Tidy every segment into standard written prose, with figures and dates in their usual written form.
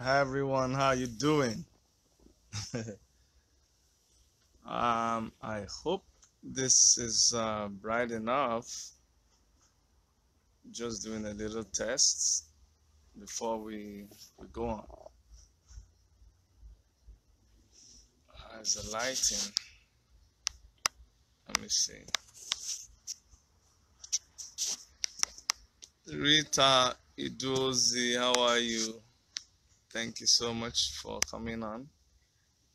Hi everyone, how you doing? I hope this is bright enough. Just doing a little test before we go on. How's the lighting? Let me see. Rita Idozi, how are you? Thank you so much for coming on.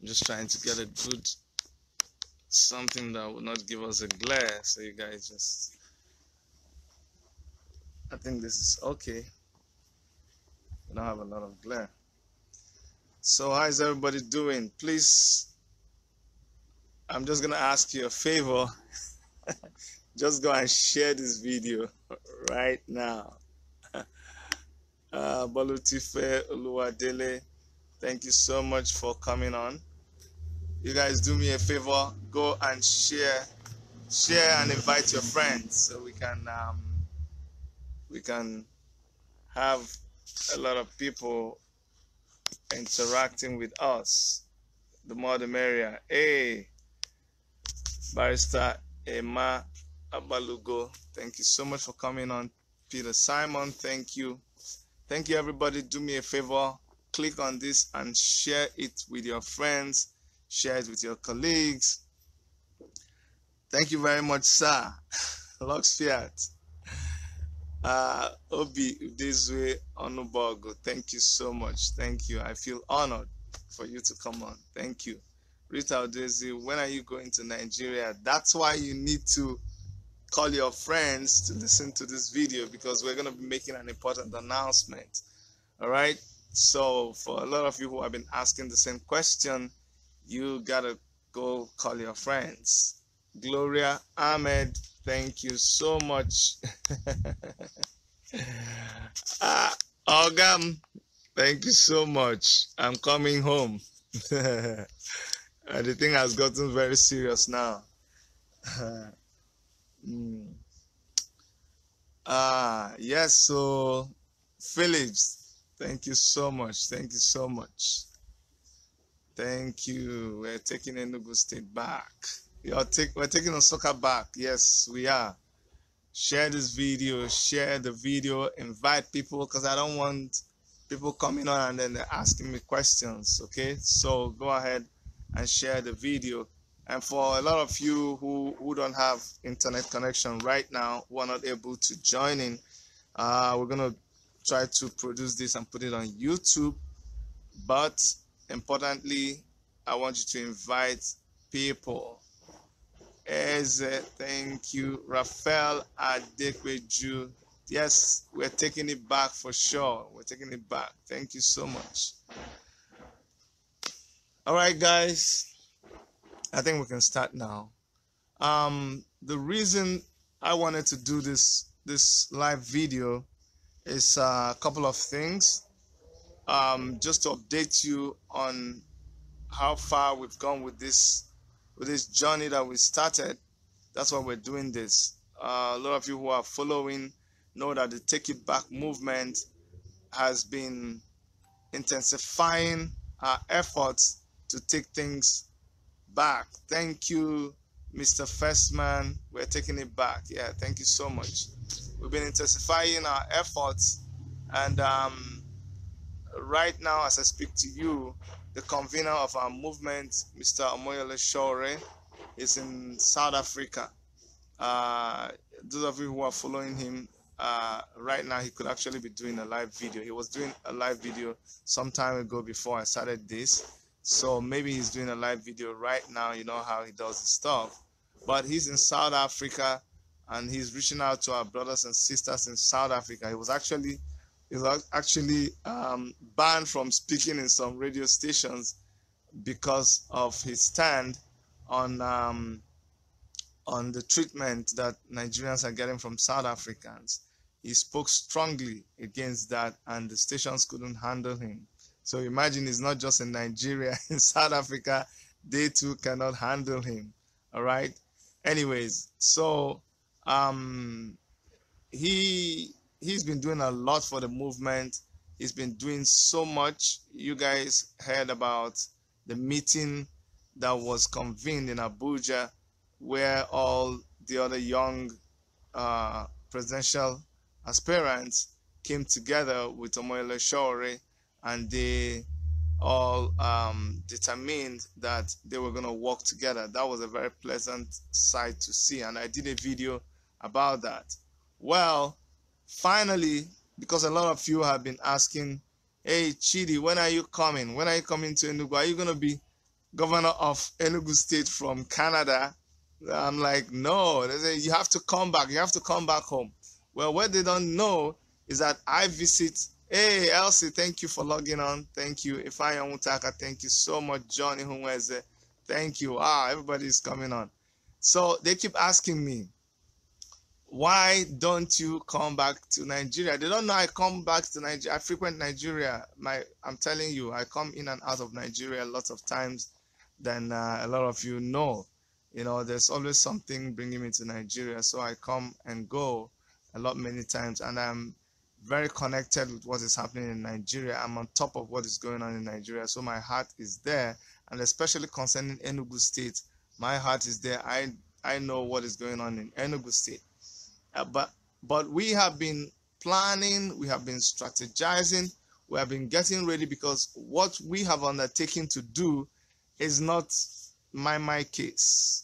I'm just trying to get a good something that will not give us a glare, so you guys just. I think this is okay. We don't have a lot of glare. So how is everybody doing? Please, I'm just gonna ask you a favor. Just go and share this video right now. Balutife Oluwadele, thank you so much for coming on. You guys do me a favor, go and share and invite your friends so we can have a lot of people interacting with us. The more the merrier. Hey, Barrister Emma Abalugo, thank you so much for coming on. Peter Simon, thank you. Thank you, everybody. Do me a favor, click on this and share it with your friends, share it with your colleagues. Thank you very much, sir. Lux Fiat. Obi this way Onubogo, thank you so much. Thank you. I feel honored for you to come on. Thank you. Rita Odezi, when are you going to Nigeria? That's why you need to call your friends to listen to this video, because we're going to be making an important announcement. All right. So for a lot of you who have been asking the same question, you got to go call your friends. Gloria Ahmed, thank you so much. Ogam, thank you so much. I'm coming home. The thing has gotten very serious now. Yes, so Phillips, thank you so much. Thank you so much. Thank you. We're taking Enugu State back. We're taking Osaka back. Yes, we are. Share this video, share the video, invite people, because I don't want people coming on and then they're asking me questions. Okay, so go ahead and share the video. And for a lot of you who don't have internet connection right now, who are not able to join in, we're gonna try to produce this and put it on YouTube. But importantly, I want you to invite people. Thank you. Raphael Adekweju. Yes, we're taking it back for sure. We're taking it back. Thank you so much. All right, guys. I think we can start now. The reason I wanted to do this live video is a couple of things. Just to update you on how far we've gone with this journey that we started. That's why we're doing this. A lot of you who are following know that the Take It Back movement has been intensifying our efforts to take things back. Thank you, Mr. Firstman. We're taking it back. Yeah, thank you so much. We've been intensifying our efforts, and right now, as I speak to you, the convener of our movement, Mr. Omoyele Shore, is in South Africa. Those of you who are following him right now, he could actually be doing a live video. He was doing a live video some time ago before I started this. So maybe he's doing a live video right now. You know how he does his stuff. But he's in South Africa, and he's reaching out to our brothers and sisters in South Africa. He was actually banned from speaking in some radio stations because of his stand on the treatment that Nigerians are getting from South Africans. He spoke strongly against that, and the stations couldn't handle him. So imagine, it's not just in Nigeria, in South Africa, they too cannot handle him. All right. Anyways, so he's been doing a lot for the movement. He's been doing so much. You guys heard about the meeting that was convened in Abuja, where all the other young presidential aspirants came together with Omoyele Sowore, and they all determined that they were going to work together. That was a very pleasant sight to see, and I did a video about that. Well, finally, because a lot of you have been asking, hey Chidi, when are you coming? When are you coming to Enugu? Are you going to be governor of Enugu State from Canada? I'm like, no. They say, you have to come back. You have to come back home. Well, what they don't know is that I visit. Hey, Elsie, thank you for logging on. Thank you. Ifeanyi Onwutaka, thank you so much. Johnny Hunweze, thank you. Everybody's coming on. So they keep asking me, why don't you come back to Nigeria? They don't know I come back to Nigeria. I frequent Nigeria. I'm telling you, I come in and out of Nigeria lots of times than a lot of you know. You know, there's always something bringing me to Nigeria. So I come and go many times, and I'm very connected with what is happening in Nigeria. I'm on top of what is going on in Nigeria. So my heart is there, and especially concerning Enugu State, my heart is there. I know what is going on in Enugu State. But we have been planning, we have been strategizing, we have been getting ready, because what we have undertaken to do is not my case.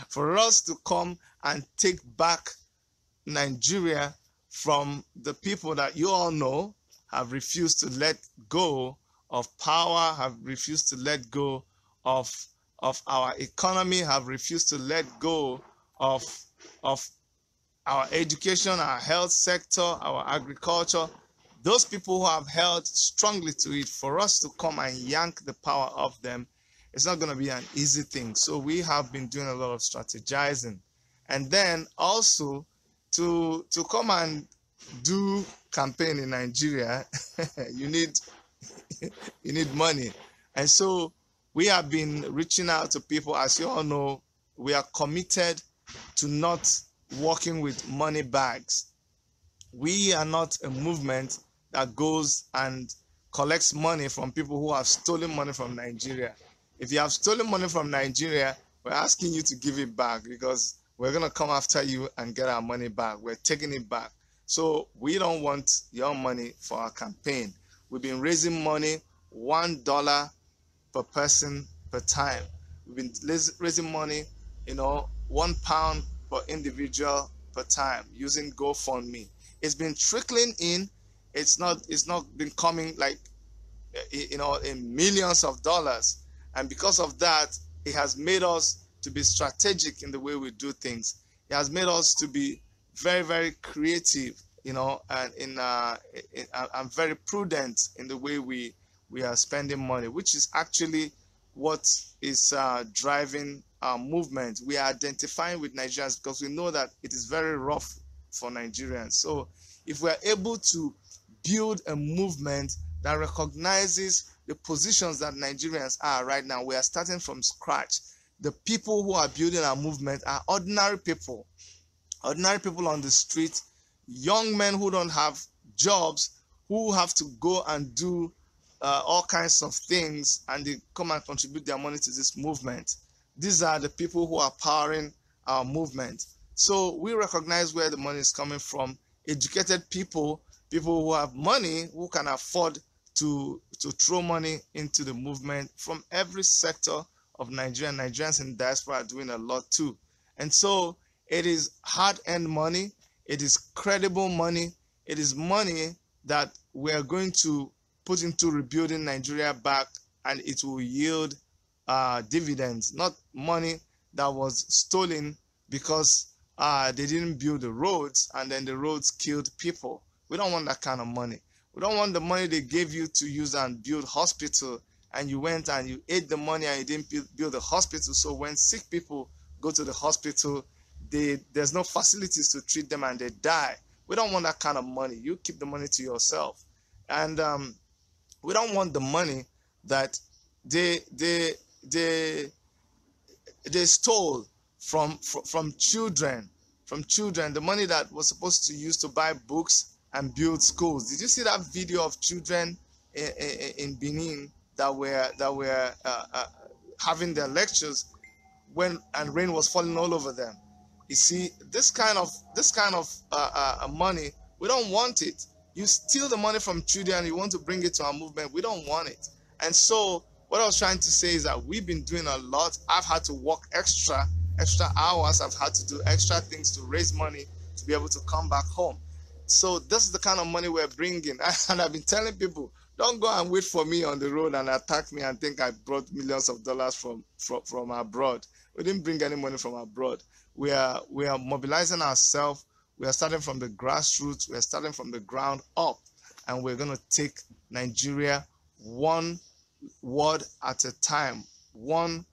For us to come and take back Nigeria from the people that you all know have refused to let go of power, have refused to let go of our economy, have refused to let go of our education, our health sector, our agriculture. Those people who have held strongly to it, for us to come and yank the power of them, it's not going to be an easy thing. So we have been doing a lot of strategizing. And then also to come and do campaign in Nigeria, you need money. And so we have been reaching out to people. As you all know, we are committed to not working with money bags. We are not a movement that goes and collects money from people who have stolen money from Nigeria. If you have stolen money from Nigeria, we're asking you to give it back, because we're going to come after you and get our money back. We're taking it back. So we don't want your money for our campaign. We've been raising money $1 per person per time. We've been raising money, £1 per individual per time using GoFundMe. It's been trickling in. It's not been coming like in millions of dollars. And because of that, it has made us to be strategic in the way we do things. It has made us to be very, very creative, and very prudent in the way we are spending money, which is actually what is driving our movement. We are identifying with Nigerians because we know that it is very rough for Nigerians. So if we are able to build a movement that recognizes the positions that Nigerians are right now, we are starting from scratch. The people who are building our movement are ordinary people on the street, young men who don't have jobs, who have to go and do all kinds of things, and they come and contribute their money to this movement. These are the people who are powering our movement. So we recognize where the money is coming from. Educated people who have money, who can afford to throw money into the movement from every sector of Nigeria. Nigerians in diaspora are doing a lot too. And so it is hard-earned money. It is credible money. It is money that we are going to put into rebuilding Nigeria back, and it will yield dividends, not money that was stolen because they didn't build the roads and then the roads killed people. We don't want that kind of money. We don't want the money they gave you to use and build hospital, and you went and you ate the money and you didn't build the hospital. So when sick people go to the hospital, there's no facilities to treat them and they die. We don't want that kind of money. You keep the money to yourself. And we don't want the money that they stole from children, the money that was supposed to use to buy books and build schools. Did you see that video of children in Benin that were having their lectures when and rain was falling all over them? You see, this kind of money, we don't want it. You steal the money from children and you want to bring it to our movement. We don't want it. And so what I was trying to say is that we've been doing a lot. I've had to work extra hours. I've had to do extra things to raise money to be able to come back home. So this is the kind of money we're bringing. And I've been telling people, don't go and wait for me on the road and attack me and think I brought millions of dollars from abroad. We didn't bring any money from abroad. We are mobilizing ourselves. We are starting from the grassroots. We are starting from the ground up. And we're going to take Nigeria one ward at a time, one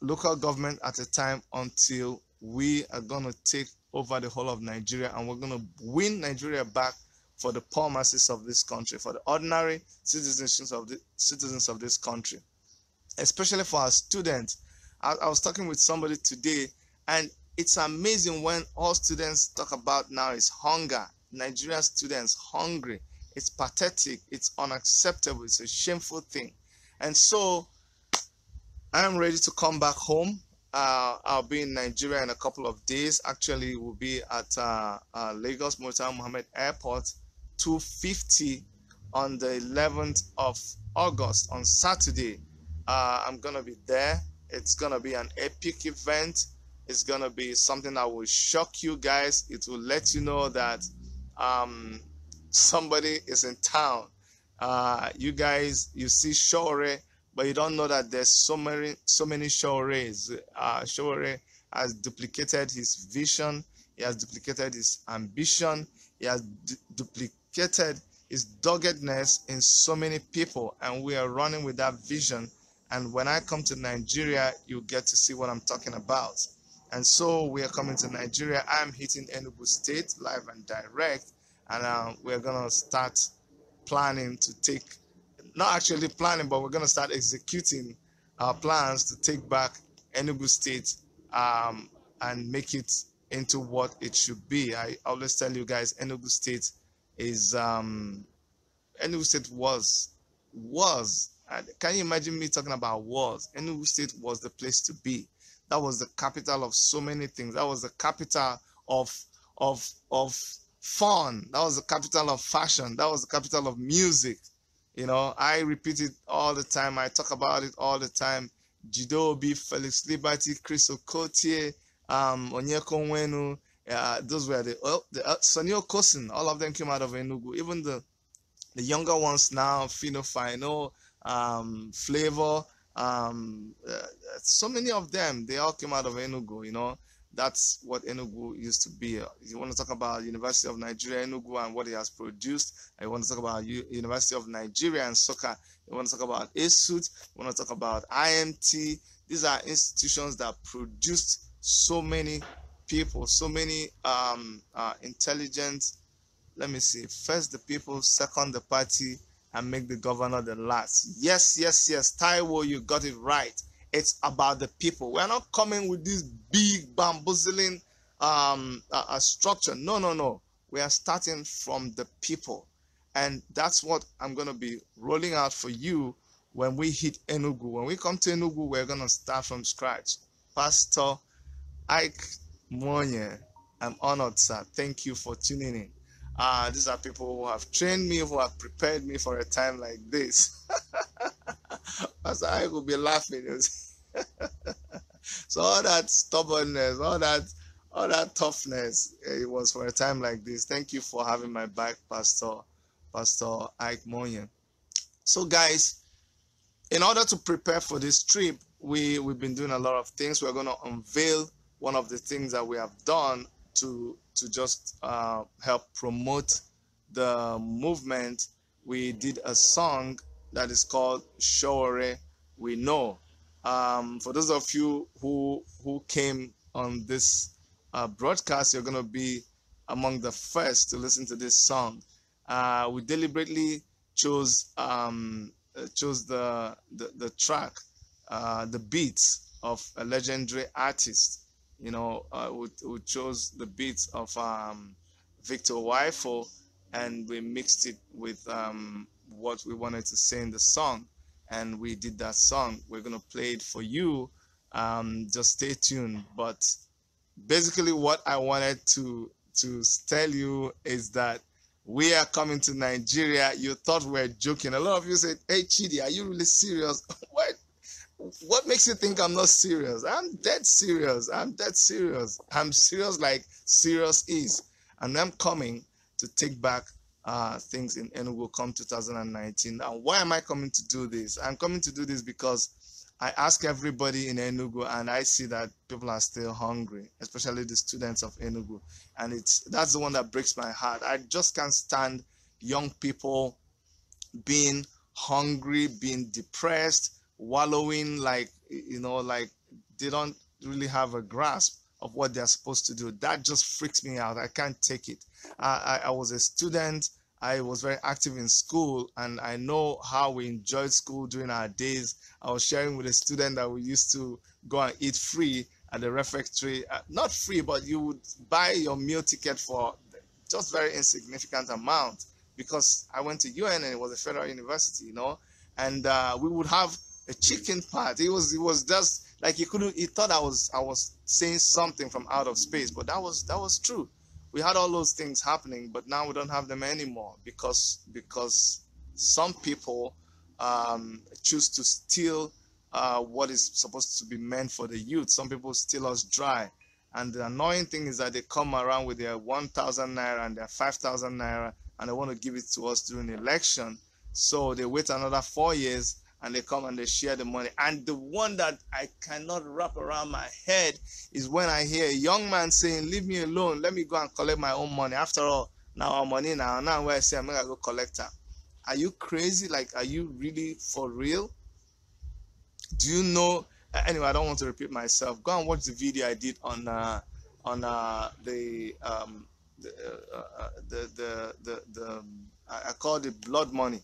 local government at a time, until we are going to take over the whole of Nigeria, and we're going to win Nigeria back for the poor masses of this country, for the ordinary citizens of this country, especially for our students. I was talking with somebody today, and it's amazing when all students talk about now is hunger. Nigerian students hungry. It's pathetic. It's unacceptable. It's a shameful thing. And so I am ready to come back home. I'll be in Nigeria in a couple of days. Actually, we'll be at Lagos Murtala Mohammed Airport, 2:50 on the 11th of August, on Saturday. I'm going to be there. It's going to be an epic event. It's going to be something that will shock you guys. It will let you know that somebody is in town. You guys, you see Shore, but you don't know that there's so many Shores. Shore has duplicated his vision. He has duplicated his ambition. He has duplicated his doggedness in so many people, and we are running with that vision. And when I come to Nigeria, you get to see what I'm talking about. And so we are coming to Nigeria. I'm hitting Enugu State live and direct, and we're gonna start planning to take, not actually planning, but we're gonna start executing our plans to take back Enugu State and make it into what it should be. I always tell you guys, Enugu State is Enugu State was. Can you imagine me talking about was? Enugu State was the place to be. That was the capital of so many things. That was the capital of fun. That was the capital of fashion. That was the capital of music. You know, I repeat it all the time. I talk about it all the time. Jidobi, Felix Liberty, Chris Okotie, Onyeko Nwenu. Those were the Sonny Okosin. All of them came out of Enugu. Even the younger ones now, Fino Fino, Flavor, so many of them, they all came out of Enugu. You know, that's what Enugu used to be. You want to talk about University of Nigeria, Enugu, and what it has produced. You want to talk about University of Nigeria and soccer. You want to talk about ASUT. You want to talk about IMT. These are institutions that produced so many people, so many intelligent. Let me see. First the people, second the party, and make the governor the last. Yes, Taiwo, you got it right. It's about the people. We're not coming with this big bamboozling structure. No. We are starting from the people. And that's what I'm going to be rolling out for you when we hit Enugu. When we come to Enugu, we're going to start from scratch. Pastor Ike Monye, I'm honored, sir. Thank you for tuning in. These are people who have trained me, who have prepared me for a time like this. Pastor I will be laughing. So all that stubbornness, all that toughness, it was for a time like this. Thank you for having my back, Pastor Ike Monye. So guys, in order to prepare for this trip, we've been doing a lot of things. We're going to unveil one of the things that we have done to just help promote the movement. We did a song that is called Shore We Know. For those of you who came on this broadcast, you're going to be among the first to listen to this song. We deliberately chose the track, the beats of a legendary artist. You know, we chose the beats of Victor Wifo, and we mixed it with what we wanted to say in the song, and we did that song. We're gonna play it for you. Just stay tuned. But basically, what I wanted to tell you is that we are coming to Nigeria. You thought we were joking. A lot of you said, "Hey, Chidi, are you really serious?" What makes you think I'm not serious? I'm dead serious. I'm dead serious. I'm serious like serious is. And I'm coming to take back things in Enugu come 2019. And why am I coming to do this? I'm coming to do this because I ask everybody in Enugu, and I see that people are still hungry, especially the students of Enugu. And that's the one that breaks my heart. I just can't stand young people being hungry, being depressed, wallowing, like, like they don't really have a grasp of what they're supposed to do. That just freaks me out. I can't take it. I was a student. I was very active in school, and I know how we enjoyed school during our days. I was sharing with a student that we used to go and eat free at the refectory. Not free, but you would buy your meal ticket for just very insignificant amount, because I went to UN and it was a federal university, and we would have a chicken part. It was just like he thought I was saying something from out of space, but that was true. We had all those things happening, but now we don't have them anymore because some people choose to steal what is supposed to be meant for the youth. Some people steal us dry. And the annoying thing is that they come around with their 1,000 naira and their 5,000 naira, and they want to give it to us during the election. So they wait another 4 years, and they come and they share the money. And the one that I cannot wrap around my head is when I hear a young man saying, "Leave me alone. Let me go and collect my own money. After all, now our money now where I say I'm gonna go collect her." Are you crazy? Like, are you really for real? Do you know? Anyway, I don't want to repeat myself. Go and watch the video I did on I call it blood money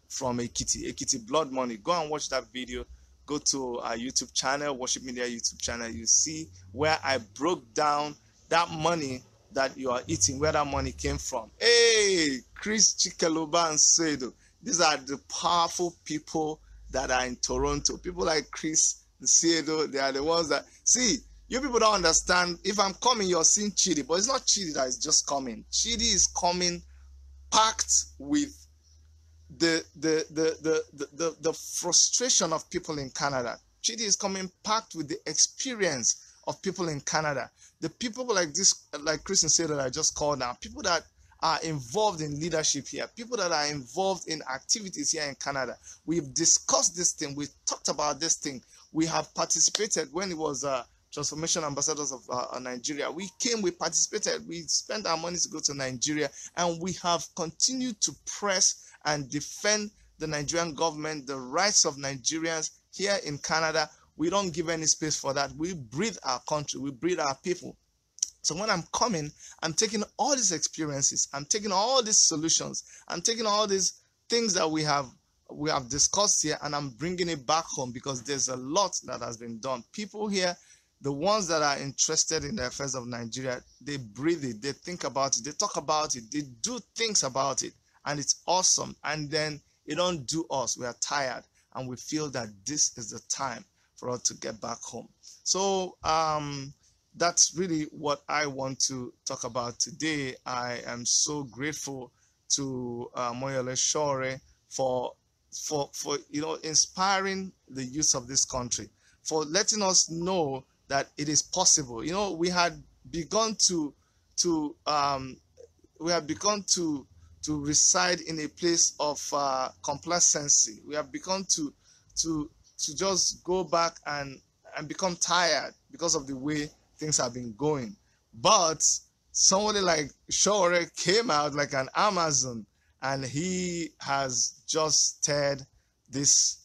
from Ekiti blood money. Go and watch that video. Go to our YouTube channel, Worship Media YouTube channel. You see where I broke down that money that you are eating, where that money came from. Hey, Chris Chikeluba and Sedo. These are the powerful people that are in Toronto. People like Chris Sedo, they are the ones that see. You people don't understand. If I'm coming, you're seeing Chidi, but it's not Chidi that is just coming. Chidi is coming packed with the frustration of people in Canada. Chidi is coming packed with the experience of people in Canada. The people like this, like Chris and Sedo that I just called now, people that are involved in leadership here, people that are involved in activities here in Canada. We've discussed this thing. We've talked about this thing. We have participated when it was Transformation Ambassadors of Nigeria. We came, we participated, we spent our money to go to Nigeria, and we have continued to press and defend the Nigerian government, the rights of Nigerians here in Canada. We don't give any space for that. We breed our country, we breed our people. So when I'm coming, I'm taking all these experiences, I'm taking all these solutions, I'm taking all these things that we have discussed here, and I'm bringing it back home because there's a lot that has been done. People here, the ones that are interested in the affairs of Nigeria, they breathe it, they think about it, they talk about it, they do things about it, and it's awesome. And then it don't do us. We are tired, and we feel that this is the time for us to get back home. So that's really what I want to talk about today. I am so grateful to Moyole Shore for inspiring the youth of this country, for letting us know that it is possible. We had begun to reside in a place of complacency. We have begun to just go back and become tired because of the way things have been going. But somebody like Shore came out like an Amazon, and he has just stirred this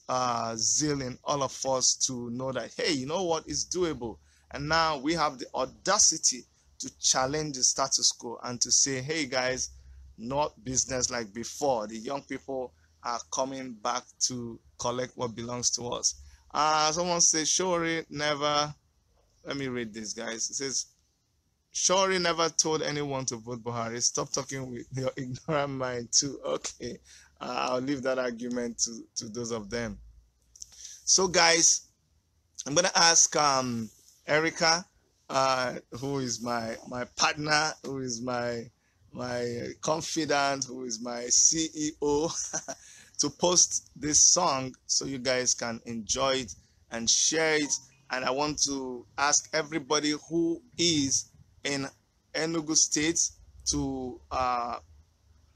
zeal in all of us to know that, hey, you know what, it's doable. And now we have the audacity to challenge the status quo and to say, hey guys, not business like before. The young people are coming back to collect what belongs to us. Someone says, Shore never, let me read this, guys. It says, Shori never told anyone to vote Buhari. Stop talking with your ignorant mind too. Okay, I'll leave that argument to those of them. So guys, I'm gonna ask Erica, who is my partner, who is my confidant, who is my CEO, to post this song so you guys can enjoy it and share it. And I want to ask everybody who is in Enugu State to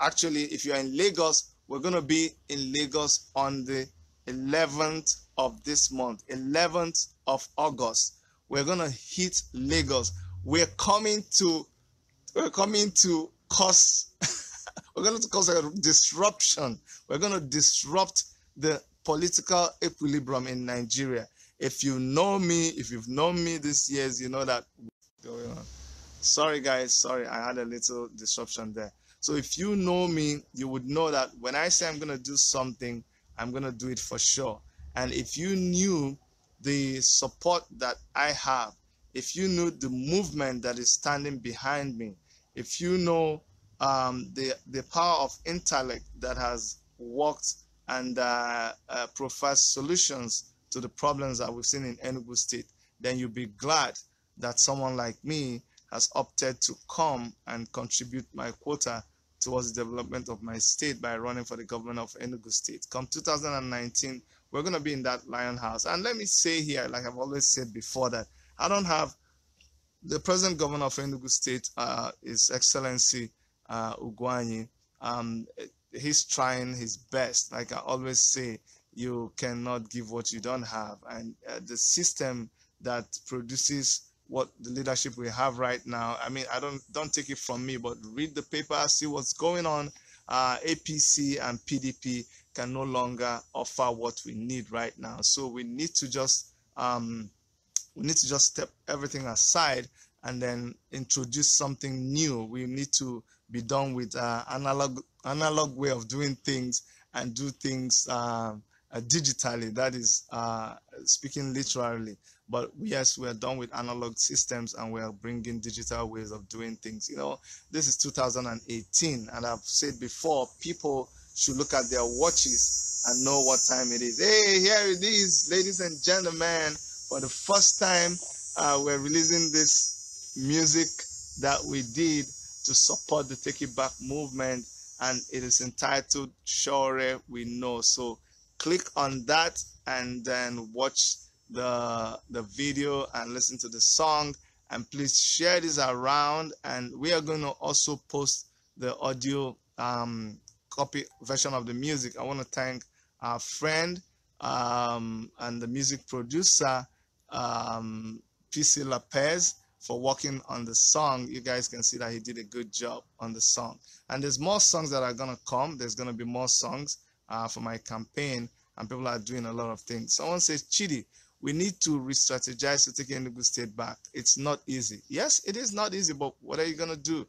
actually, if you're in Lagos, we're going to be in Lagos on the 11th of this month, 11th of August. We're going to hit Lagos. We're coming to cause we're going to cause a disruption. We're going to disrupt the political equilibrium in Nigeria. If you know me, if you've known me these years, you know that going on. Sorry guys, sorry, I had a little disruption there. So if you know me, you would know that when I say I'm going to do something, I'm going to do it for sure. And if you knew the support that I have, if you knew the movement that is standing behind me, if you know the power of intellect that has worked and professed solutions to the problems that we've seen in Enugu State, then you'll be glad that someone like me has opted to come and contribute my quota towards the development of my state by running for the government of Enugu State. Come 2019, we're going to be in that lion house. And let me say here, like I've always said before, that I don't have the present governor of Enugu State, His Excellency Ugwanyi. He's trying his best. Like I always say, you cannot give what you don't have. And the system that produces what the leadership we have right now, I mean, don't take it from me, but read the paper, see what's going on. APC and PDP can no longer offer what we need right now. So we need to just step everything aside and then introduce something new. We need to be done with analog way of doing things and do things digitally. That is speaking literally. But yes, we're done with analog systems and we're bringing digital ways of doing things. You know, this is 2018, and I've said before, people should look at their watches and know what time it is. Hey, here it is, ladies and gentlemen. For the first time, we're releasing this music that we did to support the Take It Back movement, and it is entitled Shore We Know. So click on that and then watch the video and listen to the song, and please share this around. And we are going to also post the audio copy version of the music. I want to thank our friend and the music producer, PC Lopez, for working on the song. You guys can see that he did a good job on the song. And there's more songs that are going to come. There's going to be more songs for my campaign, and people are doing a lot of things. Someone says, Chidi, we need to re-strategize to take Enugu State back. It's not easy. Yes, it is not easy, but what are you going to do?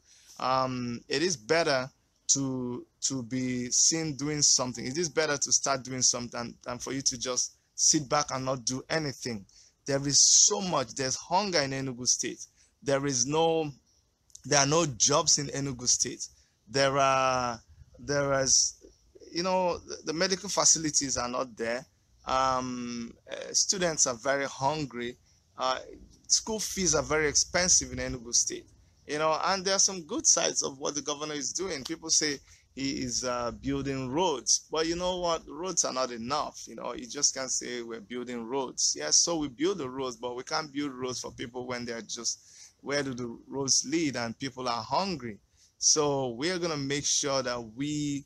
It is better to be seen doing something. It is better to start doing something than for you to just sit back and not do anything. There is so much. There's hunger in Enugu State. There are no jobs in Enugu State. There is, you know, the medical facilities are not there. Students are very hungry. School fees are very expensive in Enugu State. You know, and there are some good sides of what the governor is doing. People say he is building roads, but you know what? Roads are not enough. You know, you just can't say we're building roads. Yes, so we build the roads, but we can't build roads for people when they're just, where do the roads lead and people are hungry. So we are going to make sure that we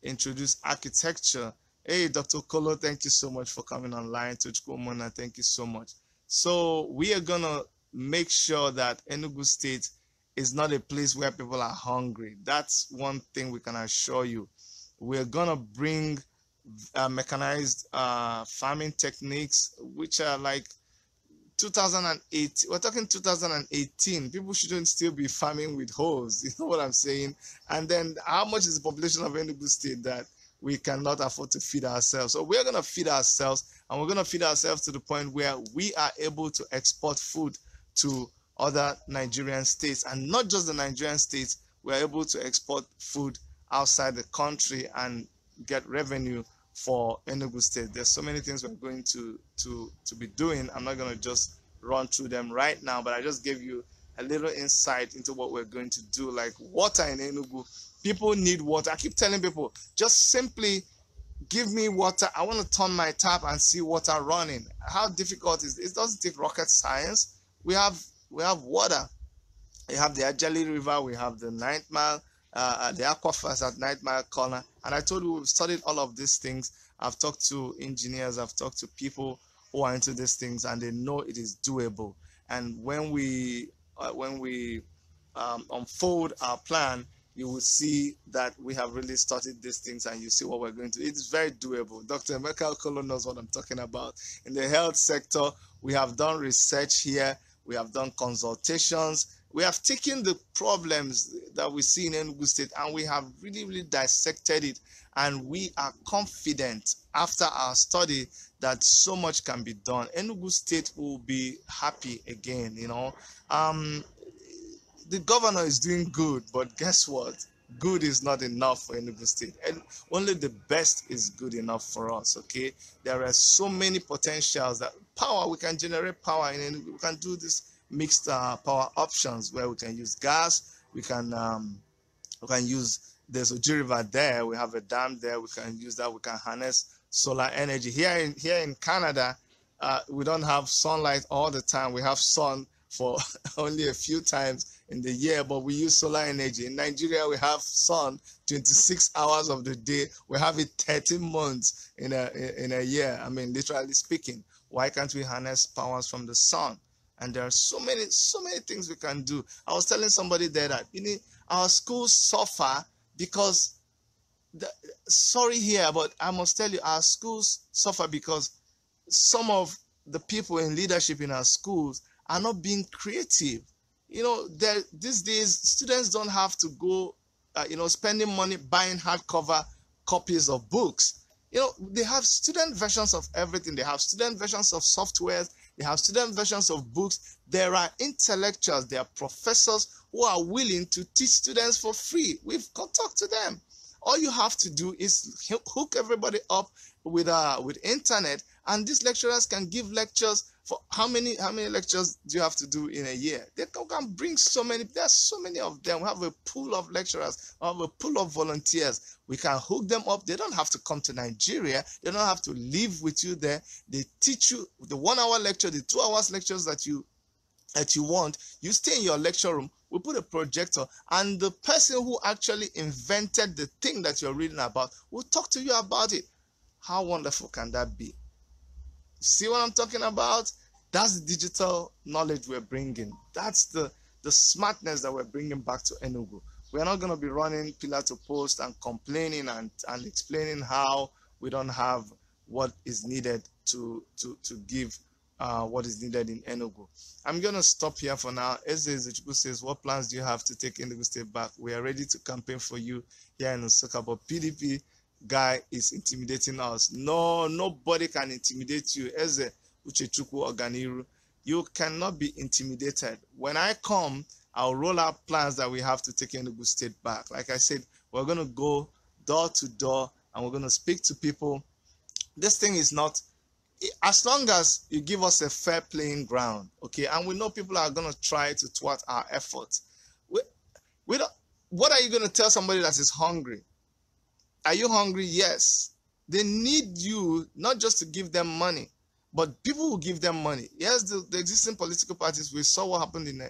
introduce architecture. Hey, Dr. Kolo, thank you so much for coming online. Tuchko Mona, thank you so much. So we are going to make sure that Enugu State is not a place where people are hungry. That's one thing we can assure you. We're going to bring mechanized farming techniques, which are like 2008. We're talking 2018. People shouldn't still be farming with hoes. You know what I'm saying? And then how much is the population of Enugu State that we cannot afford to feed ourselves? So we're going to feed ourselves, and we're going to feed ourselves to the point where we are able to export food to other Nigerian states, and not just the Nigerian states. We're able to export food outside the country and get revenue for Enugu State. There's so many things we're going to be doing. I'm not going to just run through them right now, but I just gave you a little insight into what we're going to do. Like water in Enugu, people need water. I keep telling people, just simply give me water. I want to turn my tap and see water running. How difficult is it? It doesn't take rocket science. We have water. We have the Ajali River. We have the 9th Mile, the aquifers at 9th Mile Corner. And I told you we've studied all of these things. I've talked to engineers. I've talked to people who are into these things, and they know it is doable. And when we unfold our plan, you will see that we have really started these things, and you see what we're going to. It's very doable. Dr. Emeka Okolo knows what I'm talking about. In the health sector, we have done research here. We have done consultations. We have taken the problems that we see in Enugu State, and we have really dissected it. And we are confident after our study that so much can be done. Enugu State will be happy again, you know. The governor is doing good, but guess what? Good is not enough for Enugu State. And only the best is good enough for us, okay? There are so many potentials that power, we can generate power in Enugu. We can do this mixed power options where we can use gas, we can use, there's Oji River there, we have a dam there, we can use that, we can harness solar energy. Here in Canada, we don't have sunlight all the time. We have sun for only a few times in the year, but we use solar energy. In Nigeria, we have sun 26 hours of the day. We have it 13 months in a year. I mean, literally speaking. Why can't we harness powers from the sun? And there are so many things we can do. I was telling somebody there that, you know, our schools suffer because, sorry here, but I must tell you, our schools suffer because some of the people in leadership in our schools are not being creative. You know, these days, students don't have to go, spending money buying hardcover copies of books. You know, they have student versions of everything. They have student versions of softwares. They have student versions of books. There are intellectuals, there are professors who are willing to teach students for free. We've talked to them. All you have to do is hook everybody up with internet, and these lecturers can give lectures for how many lectures do you have to do in a year? They can bring so many. There's so many of them. We have a pool of lecturers. We have a pool of volunteers. We can hook them up. They don't have to come to Nigeria. They don't have to live with you there. They teach you the 1 hour lecture, the 2 hours lectures that you want. You stay in your lecture room. We put a projector, and the person who actually invented the thing that you're reading about will talk to you about it. How wonderful can that be? See what I'm talking about? That's the digital knowledge we're bringing. That's the smartness that we're bringing back to Enugu. We're not going to be running pillar to post and complaining and explaining how we don't have what is needed to give what is needed in Enugu. I'm going to stop here for now. Eze Ezechiku says, what plans do you have to take Enugu State back? We are ready to campaign for you here in Nsukka, but PDP guy is intimidating us. No, nobody can intimidate you. Eze Uchechukwu Oganiru, you cannot be intimidated. When I come, I'll roll out plans that we have to take Enugu State back. Like I said, we're going to go door to door and we're going to speak to people. This thing is not, as long as you give us a fair playing ground, okay, and we know people are going to try to thwart our efforts. We don't, what are you going to tell somebody that is hungry? Are you hungry? Yes. They need you not just to give them money, but people will give them money. Yes, the existing political parties, we saw what happened in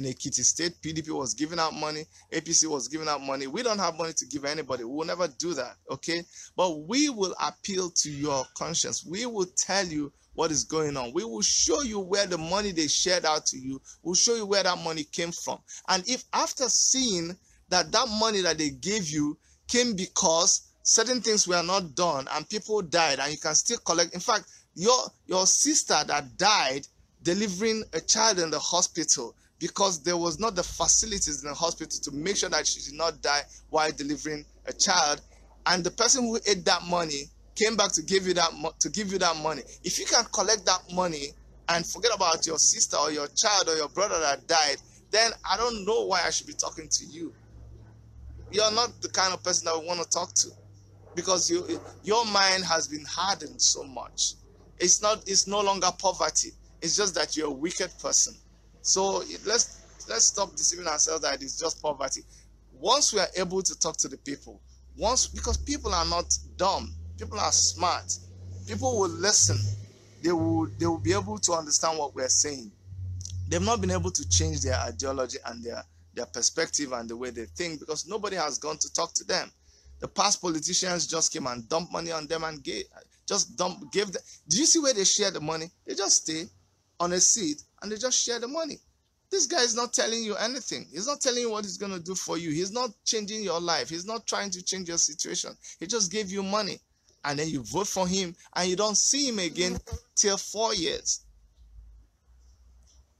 Ekiti State. PDP was giving out money. APC was giving out money. We don't have money to give anybody. We will never do that, okay? But we will appeal to your conscience. We will tell you what is going on. We will show you where the money they shared out to you, we'll show you where that money came from. And if after seeing that money that they gave you came because certain things were not done and people died and you can still collect. In fact, your sister that died delivering a child in the hospital because there was not the facilities in the hospital to make sure that she did not die while delivering a child, and the person who ate that money came back to give you that money. If you can collect that money and forget about your sister or your child or your brother that died, then I don't know why I should be talking to you. You're not the kind of person that we want to talk to, because your mind has been hardened so much. It's no longer poverty. It's just that you're a wicked person. So let's stop deceiving ourselves that it's just poverty. Once we are able to talk to the people, because people are not dumb, people are smart. People will listen. They will be able to understand what we're saying. They've not been able to change their ideology and their perspective and the way they think, because nobody has gone to talk to them. The past politicians just came and dumped money on them and gave them. Do you see where they share the money? They just stay on a seat and they just share the money. This guy is not telling you anything. He's not telling you what he's going to do for you. He's not changing your life. He's not trying to change your situation. He just gave you money, and then you vote for him and you don't see him again till 4 years.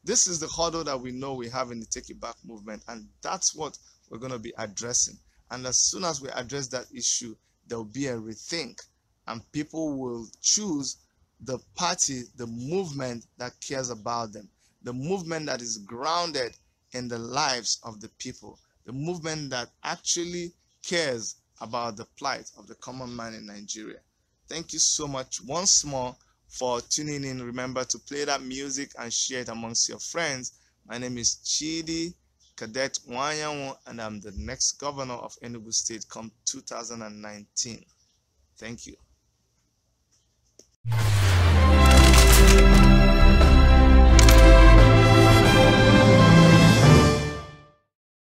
This is the hurdle that we know we have in the Take It Back movement, and that's what we're going to be addressing. And as soon as we address that issue, there will be a rethink, and people will choose the party, the movement that cares about them, the movement that is grounded in the lives of the people, the movement that actually cares about the plight of the common man in Nigeria. Thank you so much once more for tuning in. Remember to play that music and share it amongst your friends. My name is Chidi Cadet Wanyanwo, and I'm the next governor of Enugu State come 2019. Thank you.